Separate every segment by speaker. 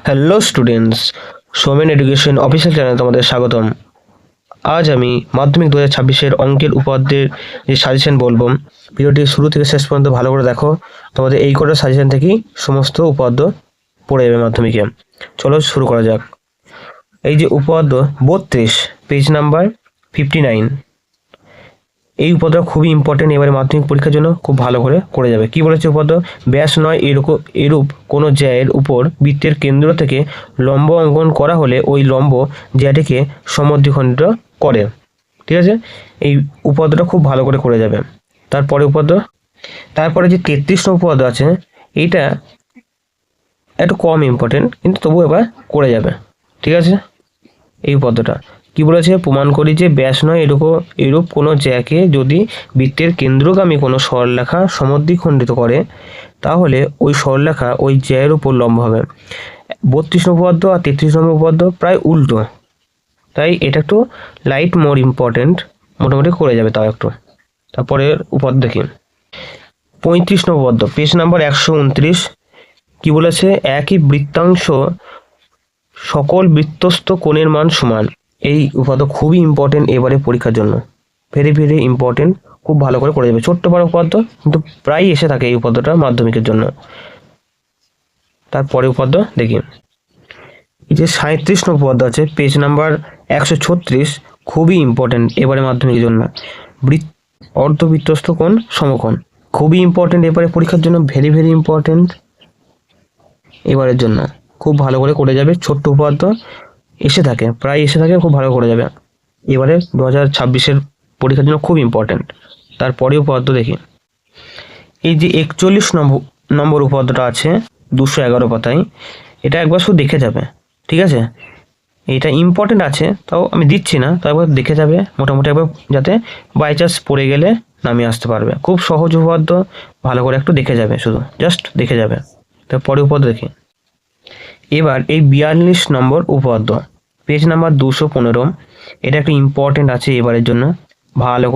Speaker 1: Hello students, Somen education official চ্যানেলে তোমাদের স্বাগতম। আজ আমি মাধ্যমিক 2026-এর অঙ্কের উপপাদ্যের যে সাজেশন বলবো। ভিডিওটি শুরু থেকে শেষ পর্যন্ত ভালো করে দেখো, তোমাদের এই কটা সাজেশন থেকেই সমস্ত উপপাদ্য পড়ে যাবে মাধ্যমিকে। চলো শুরু করা যাক। এই যে উপপাদ্য 32, পেজ নাম্বার 59, এই উপপাদ্যটা খুবই ইম্পর্টেন্ট, এবারে মাধ্যমিক পরীক্ষার জন্য খুব ভালো করে যাবে। কি বলেছে উপপাদ্য? ব্যাস নয় এরূপ কোনো জ্যায়ের উপর বৃত্তের কেন্দ্র থেকে লম্ব অঙ্কন করা হলে ওই লম্ব জ্যাটিকে সমদ্বিখণ্ডিত করে। ঠিক আছে, এই উপপাদ্যটা খুব ভালো করে যাবে। তারপরে যে 33 নম্বর উপপাদ্য আছে, এইটা একটু কম ইম্পর্টেন্ট, কিন্তু তবু এবার করে যাবে। ঠিক আছে, এই উপপাদ্যটা কি বলেছে? প্রমাণ করি যে ব্যাস নয় এরূপ কোনো জ্যাকে যদি বৃত্তের কেন্দ্রগামী কোনো সরলরেখা সমদ্বিখণ্ডিত করে, তাহলে ওই সরলরেখা ওই জ্যায়ের উপর লম্ব হবে। 32 নম্বর উপপাদ্য আর 33 নম্বর উপপাদ্য প্রায় উল্টো, তাই এটা একটু লাইট মোর ইম্পর্টেন্ট, মোটামুটি করে যাবে তাও একটু। তারপরে উপপাদ্য দেখি 35 নম্বর উপপাদ্য, পেজ নাম্বার 129। কি বলেছে? একই বৃত্তাংশ সকল বৃত্তস্থ কোণের মান সমান। এই উপপাদ্য খুবই ইম্পর্টেন্ট এবারে পরীক্ষার জন্য, ভেরি ইম্পর্টেন্ট, খুব ভালো করে যাবে। ছোট্ট বড় উপপাদ্য, কিন্তু প্রায় এসে থাকে এই উপপাদ্যটা মাধ্যমিকের জন্য। তারপরে উপপাদ্য দেখি, এই যে 37 নম্বর উপপাদ্য আছে, পেজ নাম্বার 136, খুবই ইম্পর্টেন্ট এবারে মাধ্যমিকের জন্য। অর্ধবৃত্তস্থ কোণ সমকোণ, খুবই ইম্পর্টেন্ট এবারে পরীক্ষার জন্য, ভেরি ইম্পর্টেন্ট এবারের জন্য, খুব ভালো করে যাবে। ছোট্ট উপপাদ্য প্রায় এসে থাকে, খুব ভালো করে যাবে। এবারে 2026-এর পরীক্ষার জন্য খুব ইম্পর্টেন্ট। তারপরে উপপাদ্য দেখি, এই যে 41 নম্বর উপপাদ্যটা আছে 211 পাতায়, এটা একবার শুধু দেখে যাবে। ঠিক আছে, এটা ইম্পর্টেন্ট আছে, তাও আমি দিচ্ছি না, তাও একবার দেখে যাবে মোটামুটি, একবার যাতে বাই চান্স পড়ে গেলে নামিয়ে আসতে পারবে। খুব সহজ উপপাদ্য, ভালো করে একটু দেখে যাবে, শুধু জাস্ট দেখে যাবে। তারপরে উপপাদ্য দেখি, এবার এই 42 নম্বর উপপাদ্য, পেজ নাম্বার 215, এটা একটু ইম্পর্টেন্ট আছে এবারের জন্য, ভালো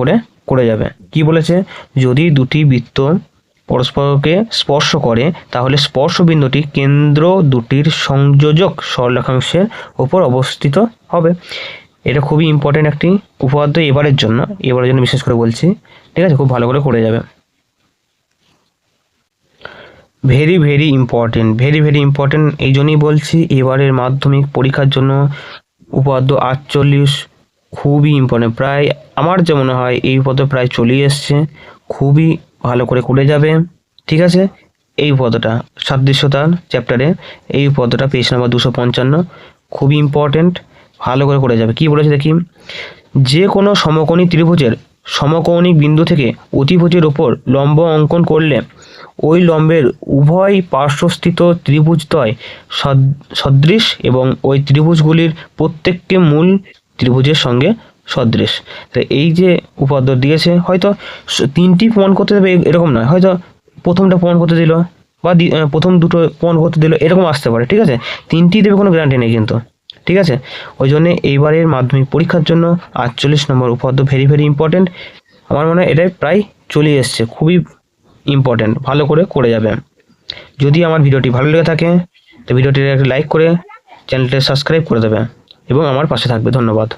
Speaker 1: করে যাবে। কি বলেছে? যদি দুটি বৃত্ত পরস্পরকে স্পর্শ করে, তাহলে স্পর্শ বিন্দুটি কেন্দ্র দুটির সংযোজক সরলরেখাংশের উপর অবস্থিত হবে। এটা খুবই ইম্পর্টেন্ট একটি উপপাদ্য এবারের জন্য বিশেষ করে বলছি। ঠিক আছে, খুব ভালো করে যাবে। ভেরি ইম্পর্টেন্ট, এই জন্যই বলছি এবারের মাধ্যমিক পরীক্ষার জন্য উপপাদ্য 48 খুবই ইম্পর্টেন্ট। প্রায় আমার যে মনে হয় এই উপপাদ্য প্রায় চলেই এসছে, খুবই ভালো করে যাবে। ঠিক আছে, এই উপপাদ্যটা সাদৃশ্যতা চ্যাপ্টারে, এই উপপাদ্যটা পেজ নাম্বার 255, খুবই ইম্পর্টেন্ট, ভালো করে যাবে। কি বলেছে দেখি, যে কোনো সমকোণী ত্রিভুজের সমকৌণিক বিন্দু থেকে অতিভুজের ওপর লম্ব অঙ্কন করলে ওই লম্বের উভয় পার্শ্বস্থিত ত্রিভুজদ্বয় সদৃশ এবং ওই ত্রিভুজগুলির প্রত্যেককে মূল ত্রিভুজের সঙ্গে সদৃশ। তো এই যে উপপাদ্য দিয়েছে, হয়তো 3টি প্রমাণ করতে দেবে এরকম নয়, হয়তো প্রথমটা প্রমাণ করতে দিল বা প্রথম দুটো প্রমাণ করতে দিল, এরকম আসতে পারে। ঠিক আছে, 3টি দেবে কোনো গ্যারান্টি নেই কিন্তু। ঠিক আছে, ওই জন্য এইবারের মাধ্যমিক পরীক্ষার জন্য 48 নম্বর উপপাদ্য ভেরি ইম্পর্টেন্ট। আমার মনে হয় এটাই প্রায় চলে এসছে, খুবই ইম্পর্টেন্ট, ভালো করে যাবে। যদি আমার ভিডিওটি ভালো লেগে থাকে তো ভিডিওটির একটা লাইক করে চ্যানেলটি সাবস্ক্রাইব করে দেবে এবং আমার পাশে থাকবে। ধন্যবাদ।